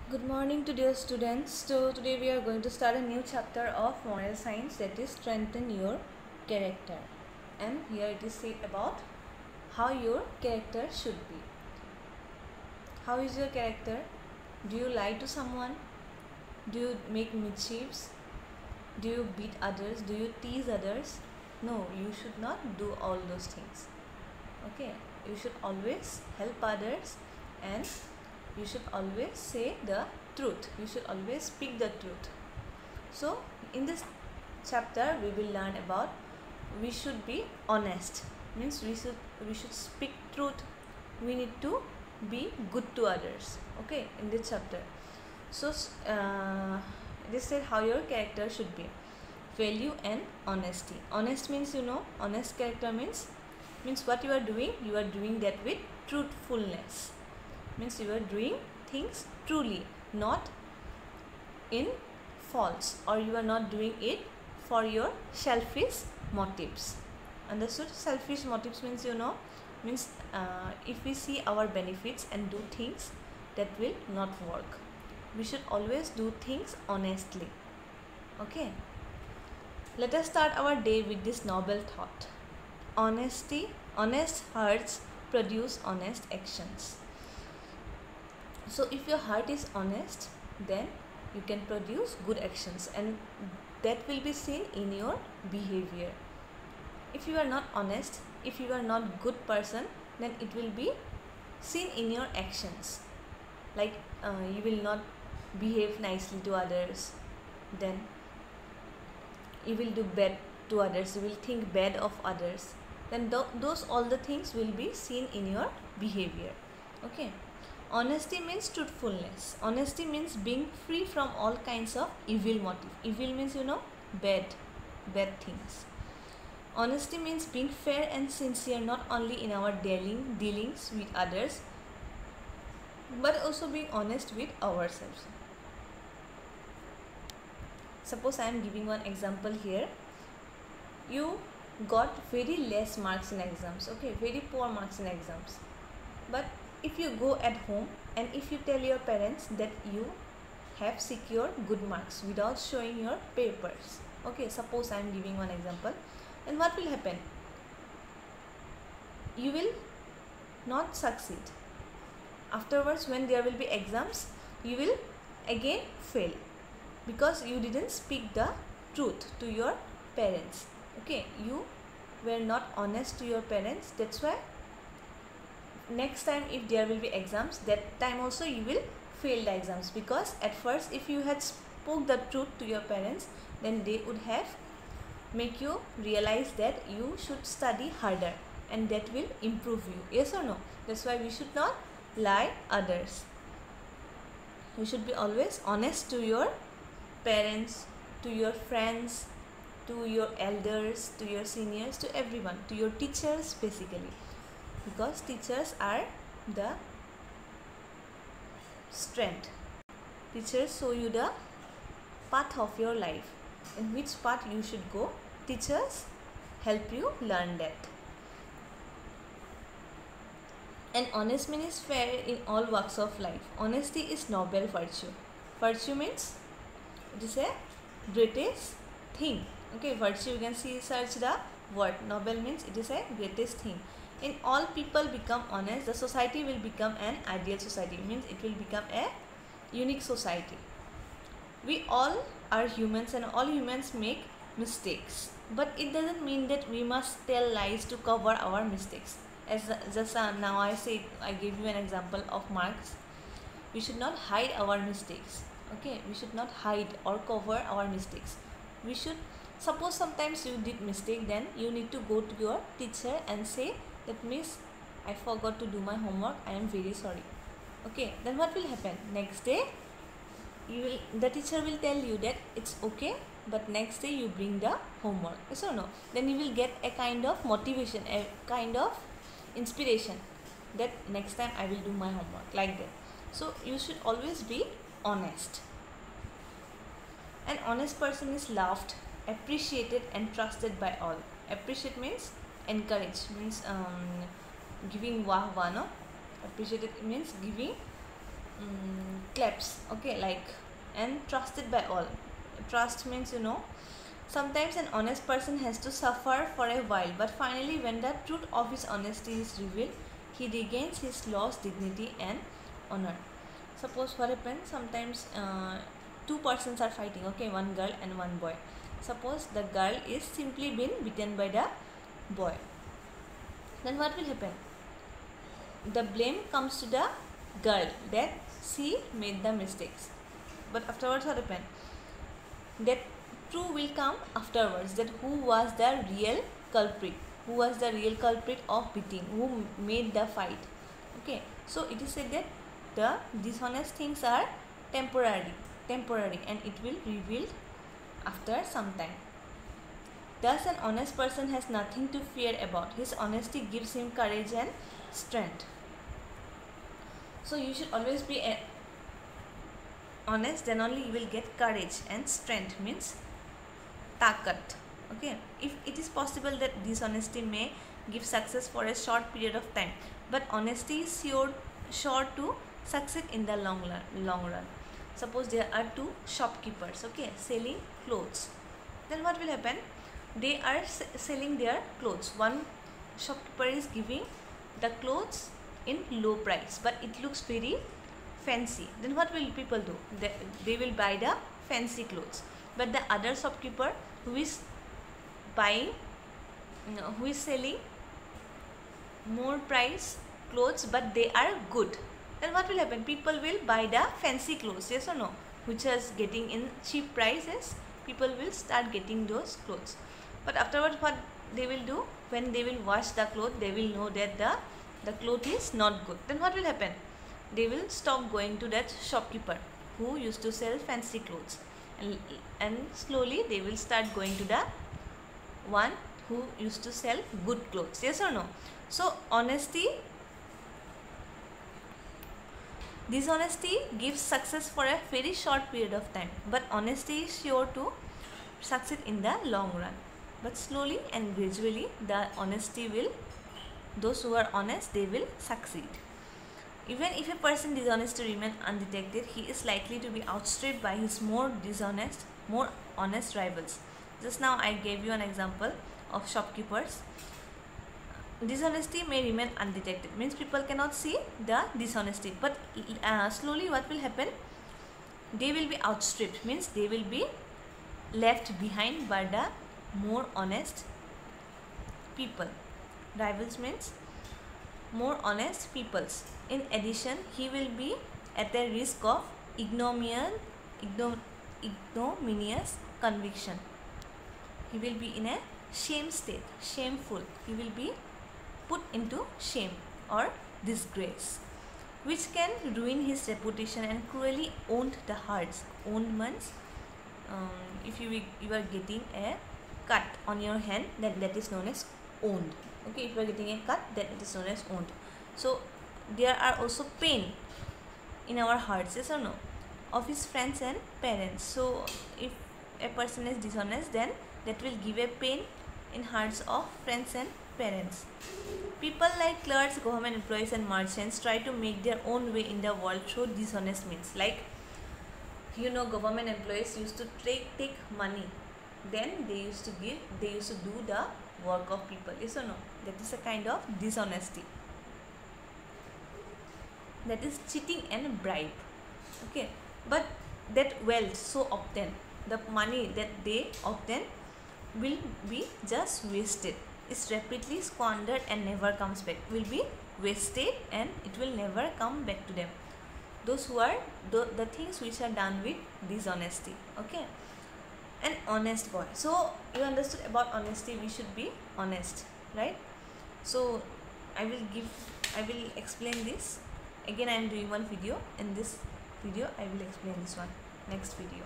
Good morning to dear students. So today we are going to start a new chapter of moral science, that is strengthen your character. And here it is said about how your character should be. How is your character? Do you lie to someone? Do you make mischiefs? Do you beat others? Do you tease others? No, you should not do all those things. Okay, you should always help others and you should always say the truth. You should always speak the truth. So in this chapter we will learn about we should be honest. Means we should speak truth. We need to be good to others. Okay, in this chapter. So this said how your character should be. Value and honesty. Honest means, honest character means what you are doing that with truthfulness. Means you are doing things truly, not in false, or you are not doing it for your selfish motives. Understood? Selfish motives means if we see our benefits and do things that will not work. We should always do things honestly. Okay, let us start our day with this noble thought. Honest hearts produce honest actions. So if your heart is honest, then you can produce good actions, and that will be seen in your behavior. If you are not honest, if you are not good person, then it will be seen in your actions. Like you will not behave nicely to others, then you will do bad to others, you will think bad of others, then those all the things will be seen in your behavior. Okay, honesty means truthfulness. Honesty means being free from all kinds of evil motive. Evil means bad things. Honesty means being fair and sincere, not only in our dealings with others, but also being honest with ourselves. Suppose I am giving one example here. You got very less marks in exams, okay, very poor marks in exams. But if you go at home and if you tell your parents that you have secured good marks without showing your papers, okay, suppose I am giving one example, then what will happen? You will not succeed. Afterwards, when there will be exams, you will again fail, because you didn't speak the truth to your parents. Okay, you were not honest to your parents. That's why next time if there will be exams, that time also you will fail the exams, because at first if you had spoke the truth to your parents, then they would have make you realize that you should study harder, and that will improve you. Yes or no? That's why we should not lie others. We should be always honest to your parents, to your friends, to your elders, to your seniors, to everyone, to your teachers basically, because teachers are the strength. Teachers show you the path of your life, in which path you should go. Teachers help you learn that. And honest means fair in all walks of life. Honesty is noble virtue. Virtue means it is a greatest thing. Okay, virtue, you can see, search the word. Noble means it is a greatest thing. In all people become honest, the society will become an ideal society. Means it will become a unique society. We all are humans, and all humans make mistakes, but it doesn't mean that we must tell lies to cover our mistakes. As just now I gave you an example of marks. We should not hide our mistakes. Okay, we should not hide or cover our mistakes. We should, suppose sometimes you did mistake, then you need to go to your teacher and say that, Miss, I forgot to do my homework, I am very sorry. Okay, then what will happen? Next day the teacher will tell you that it's okay, but next day you bring the homework. Yes or no? Then you will get a kind of motivation, a kind of inspiration, that next time I will do my homework, like that. So you should always be honest. An honest person is loved, appreciated and trusted by all. Appreciate means encourage, means giving wah, no? Appreciated means giving claps, okay, like, and trusted by all. Trust means, you know, sometimes an honest person has to suffer for a while, but finally when the truth of his honesty is revealed, he regains his lost dignity and honor. Suppose what happens, sometimes two persons are fighting, okay, one girl and one boy. Suppose the girl is simply been beaten by the boy. Then what will happen? The blame comes to the girl that she made the mistakes. But afterwards what happened? That truth will come afterwards, that who was the real culprit, who was the real culprit of beating, who made the fight. Okay, so it is said that the dishonest things are temporary and it will revealed after some time. Thus an honest person has nothing to fear about. His honesty gives him courage and strength. So you should always be honest, then only you will get courage and strength, means takat. Okay, if it is possible that dishonesty may give success for a short period of time, but honesty is sure to succeed in the long run. Suppose there are two shopkeepers, okay, selling clothes. Then what will happen? They are selling their clothes. One shopkeeper is giving the clothes in low price, but it looks very fancy. Then what will people do? They will buy the fancy clothes. But the other shopkeeper who is buying, who is selling more price clothes, but they are good, then what will happen? People will buy the fancy clothes, yes or no, which is getting in cheap prices. People will start getting those clothes. But afterwards what they will do, when they will wash the cloth, they will know that the cloth is not good. Then what will happen? They will stop going to that shopkeeper who used to sell fancy clothes, and slowly they will start going to the one who used to sell good clothes, yes or no. So dishonesty gives success for a very short period of time, but honesty is sure to succeed in the long run. But slowly and gradually those who are honest, they will succeed. Even if a person is dishonest to remain undetected, he is likely to be outstripped by his more honest rivals. Just now I gave you an example of shopkeepers. Dishonesty may remain undetected, means people cannot see the dishonesty, but slowly what will happen? They will be outstripped, means they will be left behind by the more honest people. Rivals means more honest peoples. In addition, he will be at the risk of ignominious conviction. He will be in a shame state, shameful. He will be put into shame or disgrace, which can ruin his reputation and cruelly wound the hearts. Wound means if you are getting a cut on your hand, then that is known as wound. Okay, if you are getting a cut, then it is known as wound. So there are also pain in our hearts, yes or no, of his friends and parents. So if a person is dishonest, then that will give a pain in hearts of friends and parents. People like clerks, government employees and merchants try to make their own way in the world through dishonest means. Like, you know, government employees used to take money, then they used to do the work of people, yes or no. That is a kind of dishonesty. That is cheating and bribe. Okay, but that wealth so obtained, the money that they obtain will be just wasted. It's rapidly squandered and never comes back. Will be wasted and it will never come back to them. Those who are the things which are done with dishonesty. Okay, an honest boy. So you understood about honesty. We should be honest, right? So I will explain this again. I am doing one video. In this video I will explain this one next video.